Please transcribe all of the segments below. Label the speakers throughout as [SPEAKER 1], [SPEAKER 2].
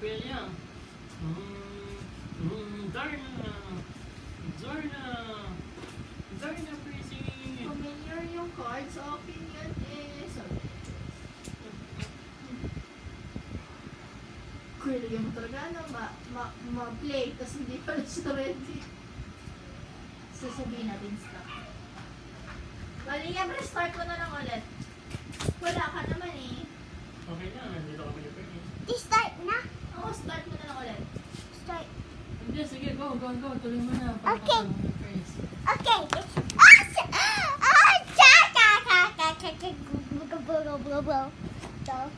[SPEAKER 1] William. Darna. Zorna. Zorna Prissy.
[SPEAKER 2] Familiar yung card sa opinion is... Kuya, lagyan mo talaga na ma-play, tapos hindi pala siya ready. Sasabihin natin stop. Bali, restart ko na lang ulit. Wala ka naman eh.
[SPEAKER 1] Okay na, nandito kami ni Perky.
[SPEAKER 3] Start na.
[SPEAKER 2] Oo, start mo na lang ulit.
[SPEAKER 3] Start.
[SPEAKER 1] Hindi, sige, go. Tuloy mo na.
[SPEAKER 3] Okay.
[SPEAKER 1] First.
[SPEAKER 3] Okay. So,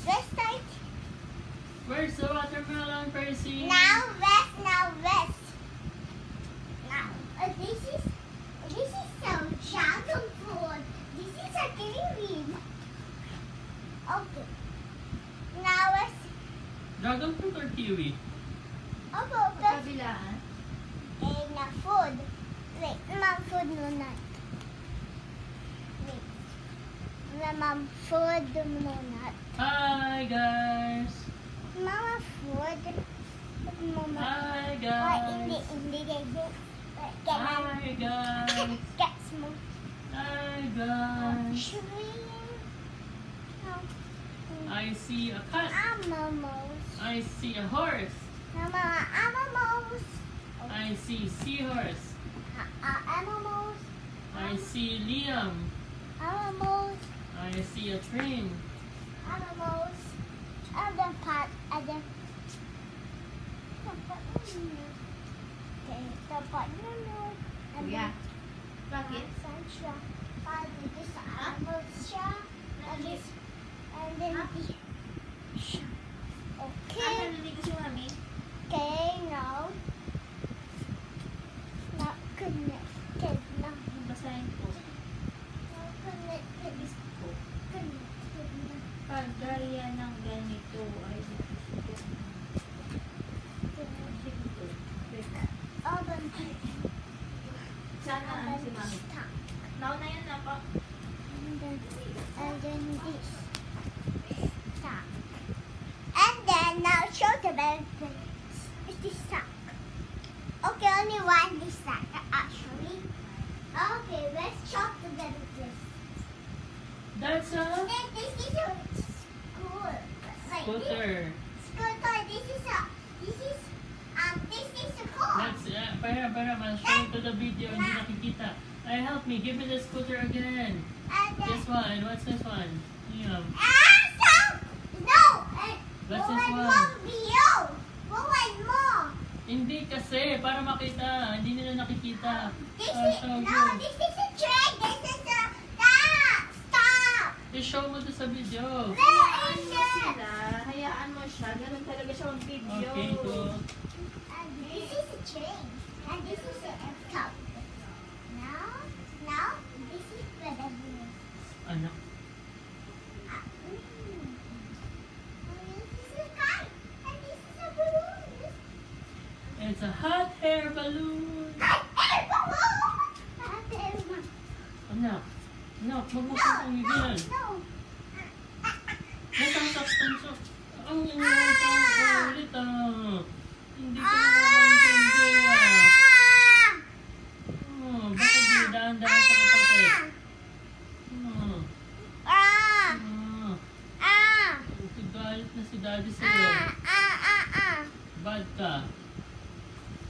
[SPEAKER 3] let's start.
[SPEAKER 1] Where's the watermelon, Percy?
[SPEAKER 3] Now rest. Now, this is some dragon fruit. This is a kiwi. Okay. Now let's.
[SPEAKER 1] Dragon fruit or kiwi?
[SPEAKER 3] Okay.
[SPEAKER 2] Kabilaan.
[SPEAKER 3] Na food. Wait, mom, food muna. Wait. Mom, food muna.
[SPEAKER 1] Hi, guys.
[SPEAKER 3] Mama, food. Mama.
[SPEAKER 1] Hi,
[SPEAKER 3] Wait,
[SPEAKER 1] guys.
[SPEAKER 3] hindi.
[SPEAKER 1] Hi, guys.
[SPEAKER 3] Get small.
[SPEAKER 1] Hi, guys.
[SPEAKER 3] Tree. No.
[SPEAKER 1] I see a cat.
[SPEAKER 3] Animals.
[SPEAKER 1] I see a horse.
[SPEAKER 3] Mama, animals.
[SPEAKER 1] I see seahorse.
[SPEAKER 3] Animals.
[SPEAKER 1] I see Liam.
[SPEAKER 3] Animals.
[SPEAKER 1] I see a train.
[SPEAKER 3] Animals. Other part. Other. Okay, the part. No.
[SPEAKER 2] Kuya, bakit?
[SPEAKER 3] Sunshine. This animals siya. And this. And then the. Okay.
[SPEAKER 2] naligo si Mami?
[SPEAKER 3] Okay, now. Not connected. Now.
[SPEAKER 2] Basahin ko.
[SPEAKER 3] Not connected. Connected na.
[SPEAKER 2] Pag gaya ng ganito ay
[SPEAKER 3] Open.
[SPEAKER 2] sana ano si Mami?
[SPEAKER 3] Stop.
[SPEAKER 2] Nauna yan na pa.
[SPEAKER 3] And then this. Stop. And then now show the bed. It's this sack. Okay, only one this sack actually. Okay, let's chop the bed with this.
[SPEAKER 1] That's a
[SPEAKER 3] Then this is a school. Like
[SPEAKER 1] scooter.
[SPEAKER 3] Scooter. This is a car.
[SPEAKER 1] That's para I'll show you to the video. Hindi nakikita. Help me. Give me the scooter again.
[SPEAKER 3] And then
[SPEAKER 1] This one. What's this one? Liam.
[SPEAKER 3] stop! No!
[SPEAKER 1] What's this
[SPEAKER 3] One
[SPEAKER 1] one?
[SPEAKER 3] more view. One more.
[SPEAKER 1] Hindi kasi. Para makita. Hindi nila nakikita.
[SPEAKER 3] This
[SPEAKER 1] I'll
[SPEAKER 3] is
[SPEAKER 1] show
[SPEAKER 3] no.
[SPEAKER 1] you.
[SPEAKER 3] This is a train. This is a stop. Stop.
[SPEAKER 1] I-show mo to sa video.
[SPEAKER 3] Where
[SPEAKER 2] Hayaan
[SPEAKER 3] is
[SPEAKER 2] mo
[SPEAKER 3] it?
[SPEAKER 2] sila. Hayaan mo siya. Ganun talaga siya mag-video.
[SPEAKER 1] Okay, cool.
[SPEAKER 3] And this is a train. And this is a cup. Now, this is the balloon.
[SPEAKER 1] Anak.
[SPEAKER 3] This is a kite. And this is a balloon.
[SPEAKER 1] It's a hot air balloon.
[SPEAKER 3] Air balloon.
[SPEAKER 1] Anak. Anak, huwag mo
[SPEAKER 3] No,
[SPEAKER 1] siyang tumigil.
[SPEAKER 3] no.
[SPEAKER 1] Nasaksak. Ang ulit Hindi ko na bakit di daan-daan sa kapatid? Galit na si daddy sa'yo. Bad ka.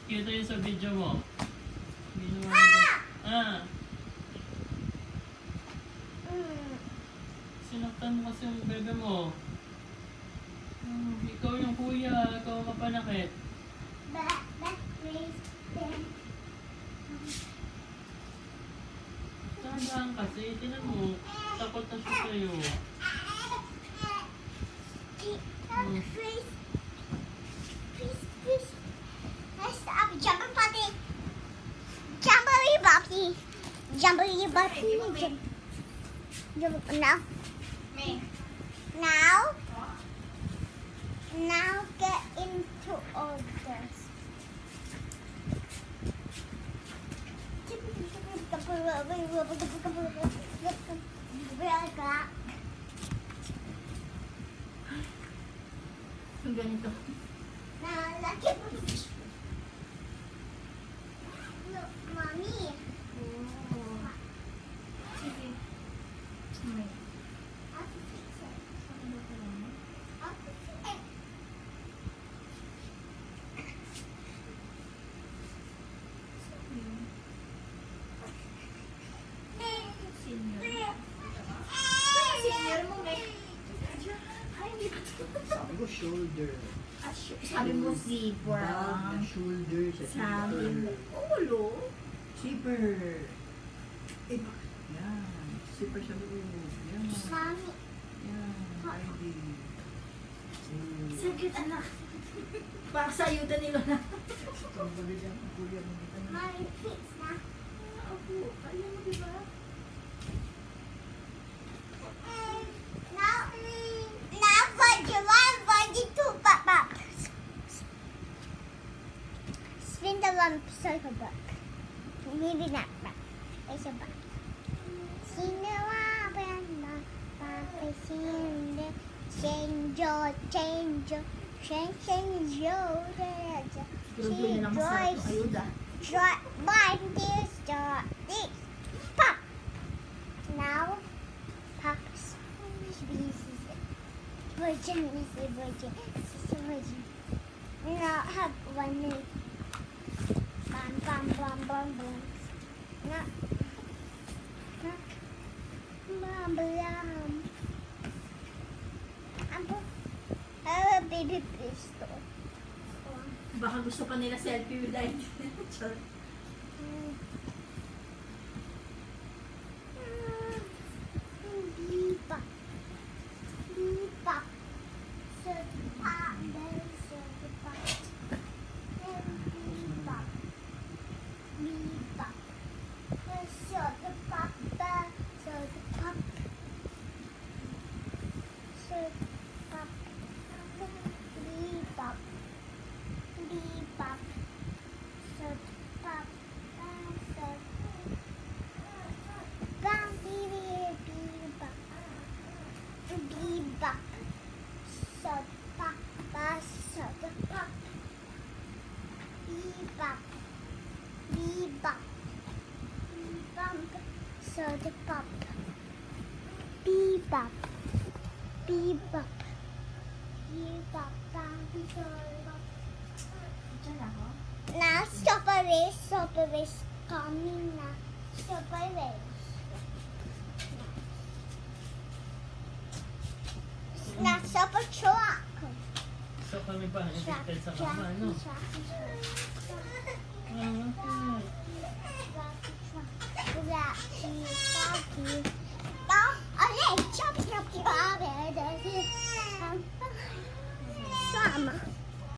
[SPEAKER 1] Kita yun sa video mo. Ginawa mo. Sinaktan mo kasi yung bebe mo. Ikaw yung kuya, ikaw ang kapanakit. Tandaan kasi, tinan mo, takot na siya sa'yo.
[SPEAKER 3] Jumpy Buffy. Now.
[SPEAKER 2] May.
[SPEAKER 3] Now get into orders.
[SPEAKER 2] yung ganito.
[SPEAKER 3] Now, look at this. Look, Mommy.
[SPEAKER 2] Oh. Sige. May.
[SPEAKER 3] I'll fix it.
[SPEAKER 2] Saan ba ito lang?
[SPEAKER 3] I'll fix it.
[SPEAKER 2] Senior. Senior mo, may. Ay, hindi ko ito.
[SPEAKER 4] Sabi ko shoulder.
[SPEAKER 2] Sabi mo zebra.
[SPEAKER 4] Bag na shoulder sa
[SPEAKER 2] Sabi mo
[SPEAKER 4] zipper.
[SPEAKER 2] ulo.
[SPEAKER 4] Zipper. Yan. Zipper sa loob. Yan.
[SPEAKER 3] Mommy.
[SPEAKER 4] Yan. ID.
[SPEAKER 2] Saglit, anak. Para sa ayuda ni Lola.
[SPEAKER 4] Pagbalit yan. Kuya mo kita na.
[SPEAKER 3] Mommy, fix na.
[SPEAKER 2] Opo, kaya mo diba?
[SPEAKER 3] Now for the one, for the two, Papa. Spin the one circle back. Maybe not back. It's a back. Sinawa ba Papa Sinde? Change
[SPEAKER 2] Siguro yun na lang masarap ng ayuda.
[SPEAKER 3] Like this, this. Pop. Now, Pop's virgin is a virgin. It's a virgin. Now, have one minute. Bam, bam, bam, bam, bam. Now, bam, bam. A baby pistol.
[SPEAKER 2] Baka gusto pa nila selfie with ID. Char.
[SPEAKER 3] Bipa. Bipa. Sepa. Sepa. Bipa. Bipa. Sepa. Sepa. Sepa. Bipa. Bipa. Sepa. Bebop. Bebop. Bebop. Bebop.
[SPEAKER 2] Diyan ako.
[SPEAKER 3] Now stop a race coming now. Stop a race. Now stop a truck.
[SPEAKER 1] So kami pa
[SPEAKER 3] Truck,
[SPEAKER 1] addicted sa
[SPEAKER 3] truck,
[SPEAKER 1] mama, no?
[SPEAKER 3] truck, truck.
[SPEAKER 1] Ah, okay.
[SPEAKER 3] Rocky, rocky.